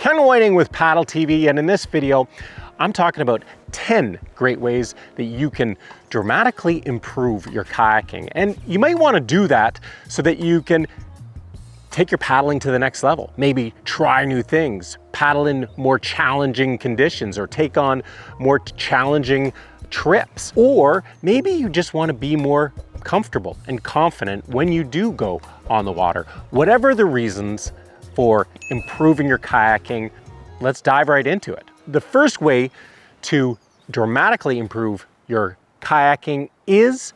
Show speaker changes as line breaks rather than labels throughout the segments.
Ken Whiting with PaddleTV, and in this video, I'm talking about 10 great ways that you can dramatically improve your kayaking. And you might want to do that so that you can take your paddling to the next level. Maybe try new things, paddle in more challenging conditions, or take on more challenging trips. Or maybe you just want to be more comfortable and confident when you do go on the water. Whatever the reasons for improving your kayaking, let's dive right into it. The first way to dramatically improve your kayaking is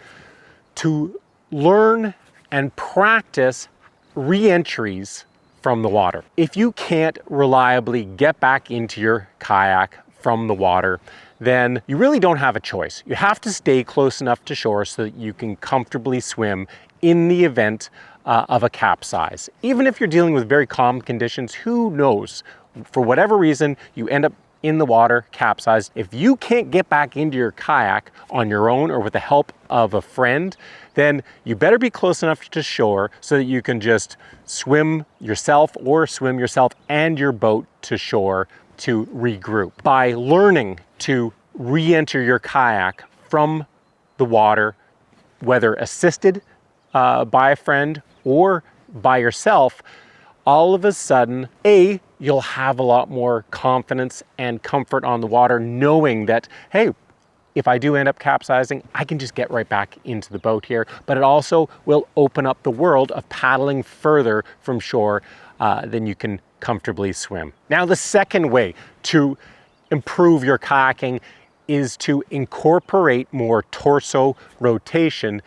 to learn and practice re-entries from the water. If you can't reliably get back into your kayak from the water, then you really don't have a choice. You have to stay close enough to shore so that you can comfortably swim in the event of a capsize. Even if you're dealing with very calm conditions, who knows? For whatever reason, you end up in the water, capsized. If you can't get back into your kayak on your own or with the help of a friend, then you better be close enough to shore so that you can just swim yourself and your boat to shore to regroup. By learning to re-enter your kayak from the water, whether assisted by a friend or by yourself, all of a sudden, you'll have a lot more confidence and comfort on the water, knowing that, hey, if I do end up capsizing, I can just get right back into the boat here. But it also will open up the world of paddling further from shore than you can comfortably swim. Now, the second way to improve your kayaking is to incorporate more torso rotation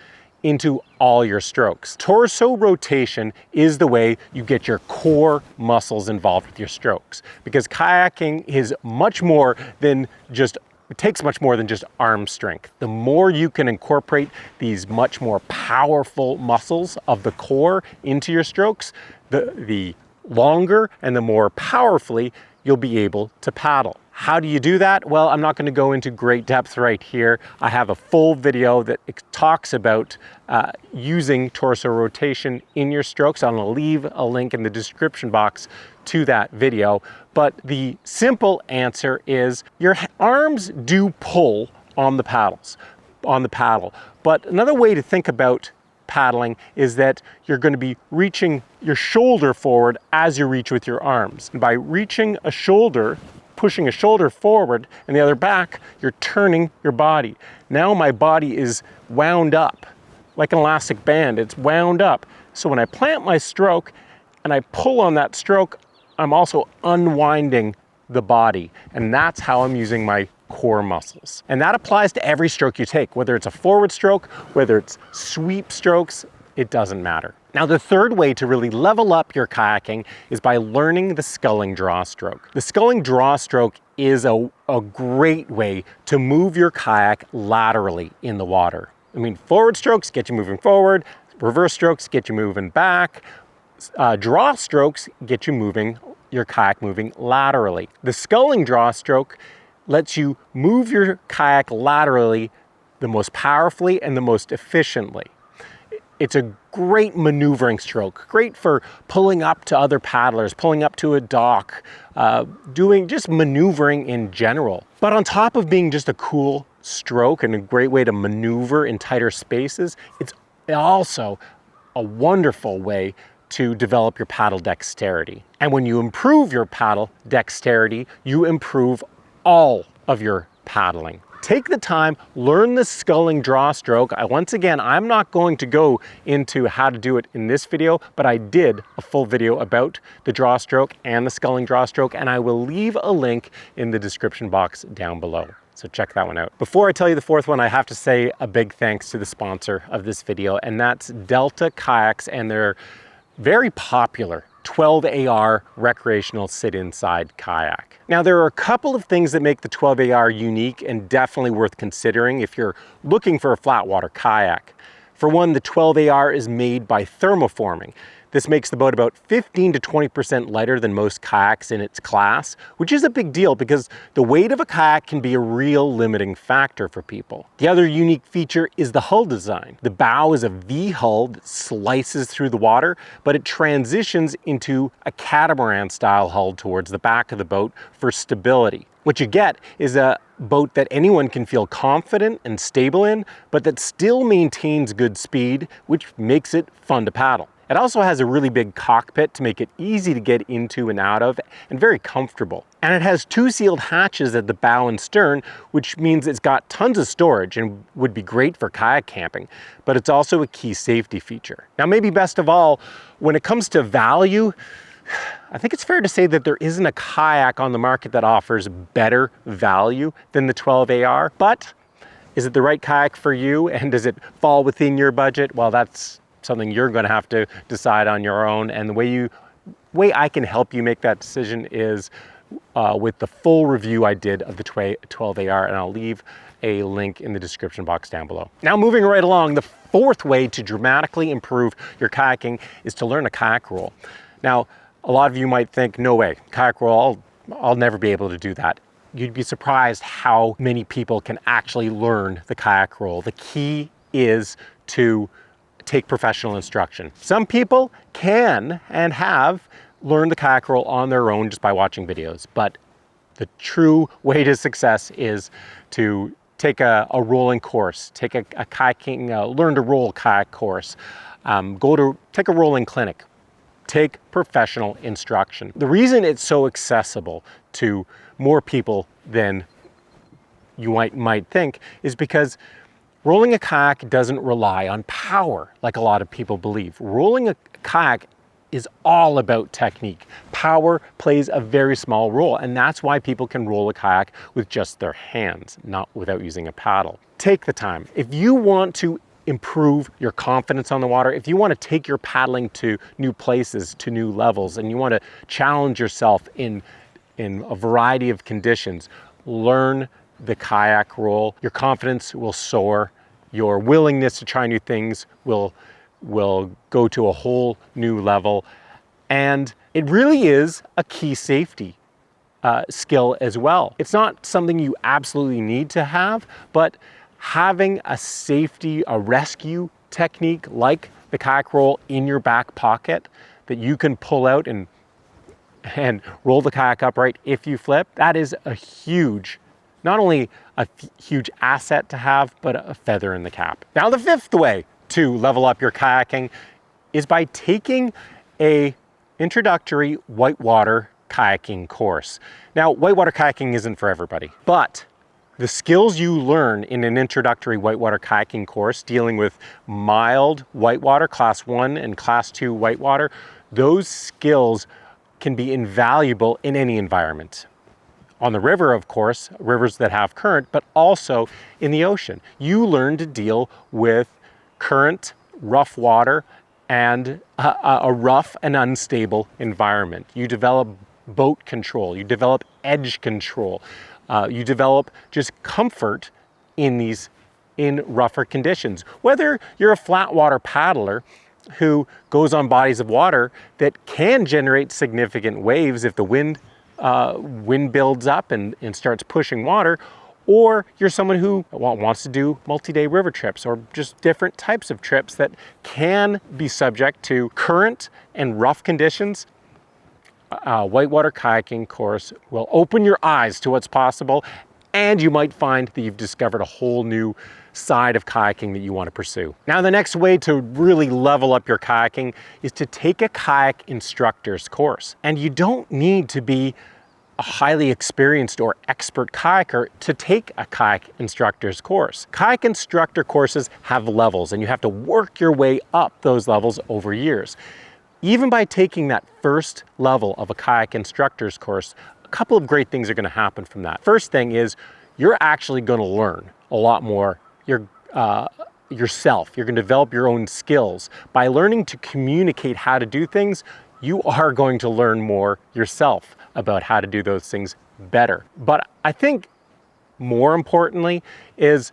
into all your strokes. Torso rotation is the way you get your core muscles involved with your strokes, because kayaking is much more than just, it takes much more than just arm strength. The more you can incorporate these much more powerful muscles of the core into your strokes, the longer and the more powerfully you'll be able to paddle. How do you do that? Well, I'm not going to go into great depth right here. I have a full video that talks about using torso rotation in your strokes. I'm going to leave a link in the description box to that video. But the simple answer is your arms do pull on the paddle. But another way to think about paddling is that you're going to be reaching your shoulder forward as you reach with your arms. And by reaching a shoulder, pushing a shoulder forward and the other back, you're turning your body. Now my body is wound up like an elastic band. It's wound up. So when I plant my stroke and I pull on that stroke, I'm also unwinding the body. And that's how I'm using my core muscles. And that applies to every stroke you take, whether it's a forward stroke, whether it's sweep strokes, it doesn't matter. Now, the third way to really level up your kayaking is by learning the sculling draw stroke. The sculling draw stroke is a great way to move your kayak laterally in the water. I mean, forward strokes get you moving forward, reverse strokes get you moving back, draw strokes get you moving, your kayak moving laterally. The sculling draw stroke lets you move your kayak laterally the most powerfully and the most efficiently. It's a great maneuvering stroke, great for pulling up to other paddlers, pulling up to a dock, doing just maneuvering in general. But on top of being just a cool stroke and a great way to maneuver in tighter spaces, it's also a wonderful way to develop your paddle dexterity. And when you improve your paddle dexterity, you improve all of your paddling. Take the time, learn the sculling draw stroke. Once again, I'm not going to go into how to do it in this video, but I did a full video about the draw stroke and the sculling draw stroke, and I will leave a link in the description box down below. So check that one out. Before I tell you the fourth one, I have to say a big thanks to the sponsor of this video, and that's Delta Kayaks and their very popular 12AR recreational sit-inside kayak. Now, there are a couple of things that make the 12AR unique and definitely worth considering if you're looking for a flat water kayak. For one, the 12AR is made by thermoforming. This makes the boat about 15 to 20% lighter than most kayaks in its class, which is a big deal because the weight of a kayak can be a real limiting factor for people. The other unique feature is the hull design. The bow is a V hull that slices through the water, but it transitions into a catamaran style hull towards the back of the boat for stability. What you get is a boat that anyone can feel confident and stable in, but that still maintains good speed, which makes it fun to paddle. It also has a really big cockpit to make it easy to get into and out of, and very comfortable. And it has 2 sealed hatches at the bow and stern, which means it's got tons of storage and would be great for kayak camping, but it's also a key safety feature. Now, maybe best of all, when it comes to value, I think it's fair to say that there isn't a kayak on the market that offers better value than the 12AR, but is it the right kayak for you, and does it fall within your budget? Well, that's something you're going to have to decide on your own, and the way I can help you make that decision is with the full review I did of the 12AR, and I'll leave a link in the description box down below. Now, moving right along, the 4th way to dramatically improve your kayaking is to learn a kayak roll. Now, a lot of you might think, no way, kayak roll, I'll never be able to do that. You'd be surprised how many people can actually learn the kayak roll. The key is to take professional instruction. Some people can and have learned the kayak roll on their own just by watching videos, but the true way to success is to take a rolling course, take a kayaking, learn to roll kayak course, take a rolling clinic, take professional instruction. The reason it's so accessible to more people than you might think is because rolling a kayak doesn't rely on power like a lot of people believe. Rolling a kayak is all about technique. Power plays a very small role, and that's why people can roll a kayak with just their hands, not without using a paddle. Take the time. If you want to improve your confidence on the water, if you want to take your paddling to new places, to new levels, and you want to challenge yourself in a variety of conditions, learn the kayak roll. Your confidence will soar. Your willingness to try new things will go to a whole new level. And it really is a key safety skill as well. It's not something you absolutely need to have, but having a safety, a rescue technique like the kayak roll in your back pocket that you can pull out and roll the kayak upright if you flip, that is a huge, not only a huge asset to have, but a feather in the cap. Now, the 5th way to level up your kayaking is by taking a introductory whitewater kayaking course. Now, whitewater kayaking isn't for everybody, but the skills you learn in an introductory whitewater kayaking course dealing with mild whitewater, class 1 and class 2 whitewater, those skills can be invaluable in any environment. On the river, of course, rivers that have current, but also in the ocean. You learn to deal with current, rough water, and a rough and unstable environment. You develop boat control, you develop edge control, you develop just comfort in rougher conditions. Whether you're a flat water paddler who goes on bodies of water that can generate significant waves if the wind builds up and starts pushing water, or you're someone who wants to do multi-day river trips or just different types of trips that can be subject to current and rough conditions, a whitewater kayaking course will open your eyes to what's possible, and you might find that you've discovered a whole new side of kayaking that you want to pursue. Now, the next way to really level up your kayaking is to take a kayak instructor's course. And you don't need to be a highly experienced or expert kayaker to take a kayak instructor's course. Kayak instructor courses have levels, and you have to work your way up those levels over years. Even by taking that first level of a kayak instructor's course, a couple of great things are going to happen from that. First thing is you're actually going to learn a lot more yourself. You're going to develop your own skills. By learning to communicate how to do things, you are going to learn more yourself about how to do those things better. But I think more importantly is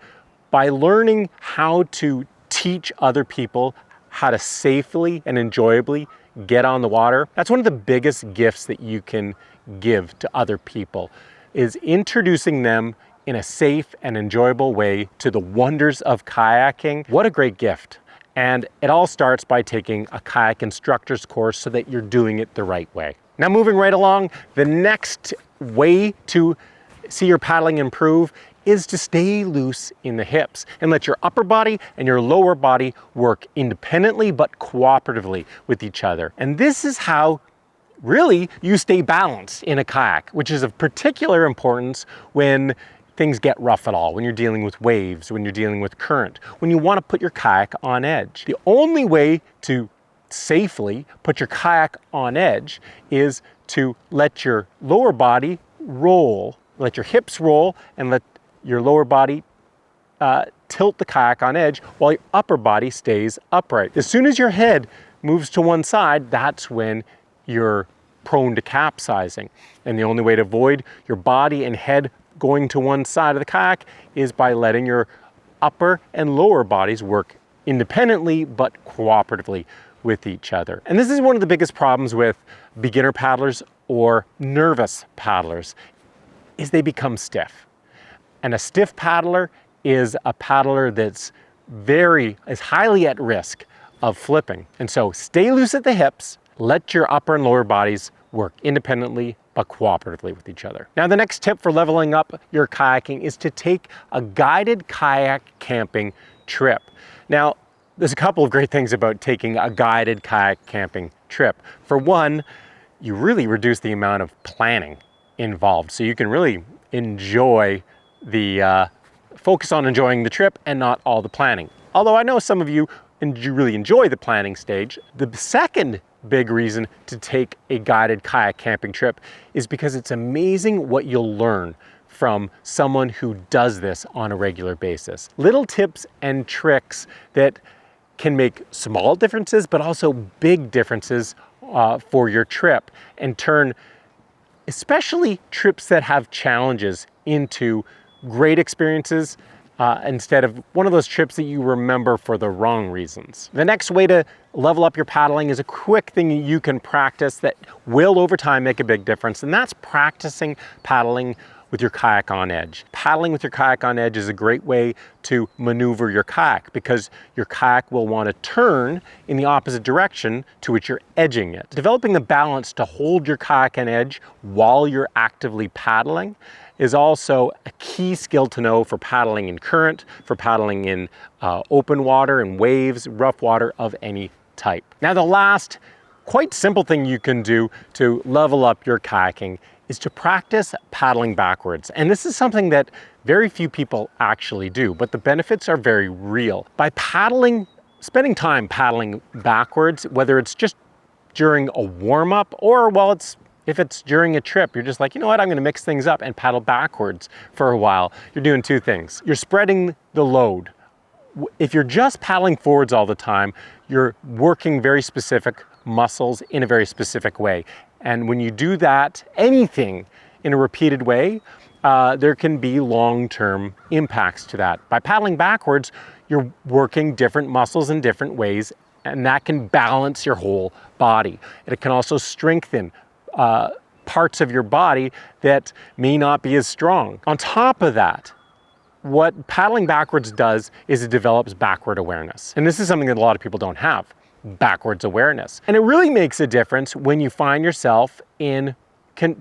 by learning how to teach other people how to safely and enjoyably get on the water. That's one of the biggest gifts that you can give to other people, is introducing them in a safe and enjoyable way to the wonders of kayaking. What a great gift. And it all starts by taking a kayak instructor's course so that you're doing it the right way. Now, moving right along, the next way to see your paddling improve is to stay loose in the hips and let your upper body and your lower body work independently but cooperatively with each other. And this is how really you stay balanced in a kayak, which is of particular importance when things get rough at all, when you're dealing with waves, when you're dealing with current, when you want to put your kayak on edge. The only way to safely put your kayak on edge is to let your lower body roll, let your hips roll, and let your lower body tilt the kayak on edge while your upper body stays upright. As soon as your head moves to one side, that's when you're prone to capsizing. And the only way to avoid your body and head going to one side of the kayak is by letting your upper and lower bodies work independently but cooperatively with each other. And this is one of the biggest problems with beginner paddlers or nervous paddlers, is they become stiff. And a stiff paddler is a paddler that's is highly at risk of flipping. And so stay loose at the hips, let your upper and lower bodies work independently but cooperatively with each other. Now, the next tip for leveling up your kayaking is to take a guided kayak camping trip. Now, there's a couple of great things about taking a guided kayak camping trip. For one, you really reduce the amount of planning involved. So you can really enjoy focus on enjoying the trip and not all the planning. Although I know some of you really enjoy the planning stage. The second big reason to take a guided kayak camping trip is because it's amazing what you'll learn from someone who does this on a regular basis. Little tips and tricks that can make small differences, but also big differences for your trip, and turn especially trips that have challenges into great experiences instead of one of those trips that you remember for the wrong reasons. The next way to level up your paddling is a quick thing you can practice that will over time make a big difference, and that's practicing paddling with your kayak on edge. Paddling with your kayak on edge is a great way to maneuver your kayak because your kayak will want to turn in the opposite direction to which you're edging it. Developing the balance to hold your kayak on edge while you're actively paddling is also a key skill to know for paddling in current, for paddling in open water and waves, rough water of any type. Now, the last quite simple thing you can do to level up your kayaking is to practice paddling backwards. And this is something that very few people actually do, but the benefits are very real. By spending time paddling backwards, whether it's just during a warm-up or if it's during a trip, you're just like, you know what, I'm gonna mix things up and paddle backwards for a while. You're doing two things. You're spreading the load. If you're just paddling forwards all the time, you're working very specific muscles in a very specific way. And when you do that, anything in a repeated way, there can be long-term impacts to that. By paddling backwards, you're working different muscles in different ways, and that can balance your whole body. It can also strengthen parts of your body that may not be as strong. On top of that, what paddling backwards does is it develops backward awareness. And this is something that a lot of people don't have. Backwards awareness. And it really makes a difference when you find yourself in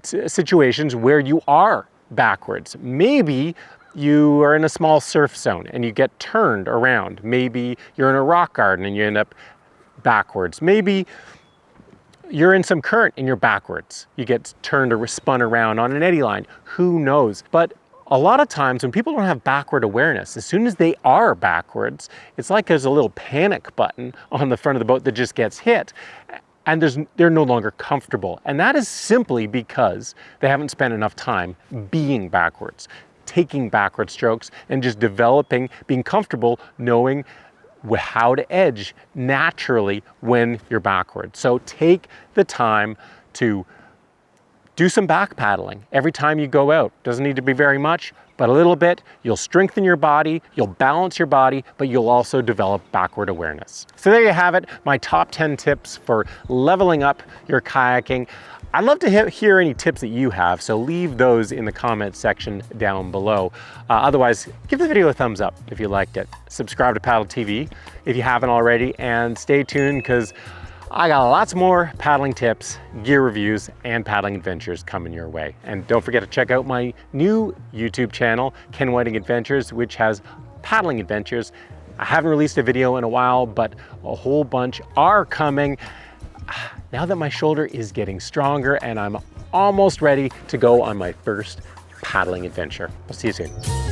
situations where you are backwards. Maybe you are in a small surf zone and you get turned around. Maybe you're in a rock garden and you end up backwards. Maybe you're in some current and you're backwards. You get turned or spun around on an eddy line. Who knows? But a lot of times when people don't have backward awareness, as soon as they are backwards, it's like there's a little panic button on the front of the boat that just gets hit, and they're no longer comfortable. And that is simply because they haven't spent enough time being backwards, taking backward strokes, and just being comfortable knowing how to edge naturally when you're backwards. So take the time to Do some back paddling every time you go out. Doesn't need to be very much, but a little bit. You'll strengthen your body, you'll balance your body, but you'll also develop backward awareness. So there you have it, my top 10 tips for leveling up your kayaking. I'd love to hear any tips that you have, so leave those in the comments section down below. Otherwise, give the video a thumbs up if you liked it. Subscribe to PaddleTV if you haven't already, and stay tuned because I got lots more paddling tips, gear reviews, and paddling adventures coming your way. And don't forget to check out my new YouTube channel, Ken Whiting Adventures, which has paddling adventures. I haven't released a video in a while, but a whole bunch are coming. Now that my shoulder is getting stronger and I'm almost ready to go on my first paddling adventure. I'll see you soon.